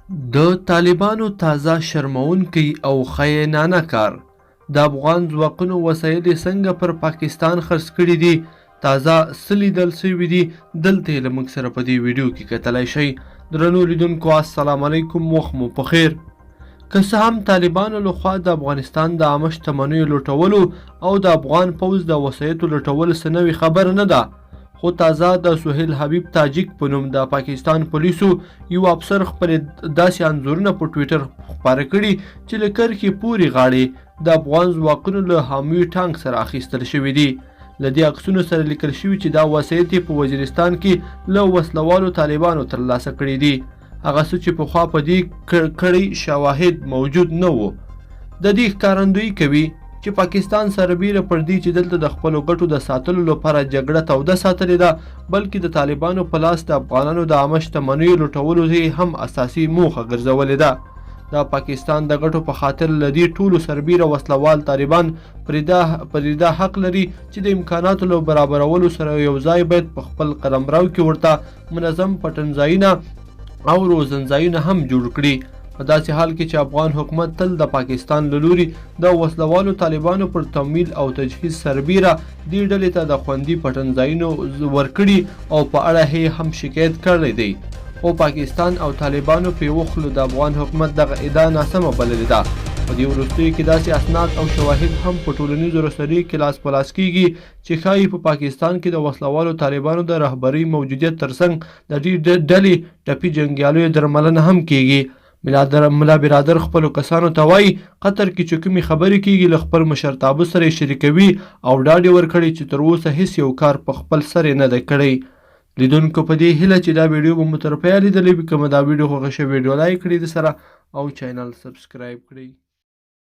د طالبانو تازه شرموونکی او خاینانه کار. د افغان ځواکونو وسایل یې څنګه پر پاکستان خرڅ کړي دي، تازه څه لیدل سوي دي، دلته یې له موږ سره په دې ویډیو کې کتلی شئ. درنو لیدونکو السلام علیکم، وخت مو په خیر. که څه هم طالبانو لخوا د افغانستان د عامه شتمنیو لوټولو او د افغان پوځ د وسایطو لوټولو څه نوې خبره نه ده، خو تازه د سهیل حبیب تاجک په نوم د پاکستان پولیسو یو افسر خپلې داسې انځورونه په ټویټر خپاره کړي چې له کرښې پورې غاړې د افغان ځواکونو له حامیو ټانک سره اخیستل شوي دي. له دې عکسونو سره لیکل شوي چې دا وسایط یې په وزیرستان کې له وسلوالو طالبانو ترلاسه کړي دي، هغه څه چې پخوا په دې کړۍ شواهد موجود نه وو. د دې ښکارندویي کوي چې پاکستان سربیره پر دې چې دلته د خپلو ګټو د ساتلو لپاره جګړه توده ساتلې ده، بلکې د طالبانو په لاس د افغانانو د عامه شتمنیو لوټولو یې هم اساسي موخه ګرځولې ده. د پاکستان د ګټو په خاطر له دې ټولو سربیره وسلوال طالبان پر دا حق لري چې د امکاناتو له برابرولو سره یو ځای باید په خپل قلمرو کې ورته منظم پټنځایونه او روزنځایونه هم جوړ کړي، په داسې حال کې چې افغان حکومت تل د پاکستان له لوري د وسلوالو طالبانو پر تمویل او تجهیز سربیره دې ډلې ته د خوندي پټنځایونو ورکړي او په اړه یې هم شکایت کړی دی، خو پاکستان او طالبانو په یوه خوله د افغان حکومت دغه ادعا ناسمه بللې ده. په دې وروستیو کې داسې اسناد او شواهد هم په ټولنیزو رسنیو کې لاس په لاس کیږي چې ښایي په پاکستان کې د وسلوالو طالبانو د رهبرۍ موجودیت ترڅنګ د دې ډلې ټپي جنګیالیو درملنه هم کیږي. ملا برادر خپلو کسانو ته وایي قطر کې چې کومې خبرې کیږي له خپل مشرتابه سره یې شریکوي او ډاډ یې ورکړی چې تر اوسه هیڅ یو کار په خپل سر یې نه دی کړی. لیدونکو په دې هیله چې دا ویډیو به مو تر پایه لیدلی وي. که مو دا ویډیو خوښه شوې ویډیو لایک کړئ د سره او چینل سبسکرایب کړئ.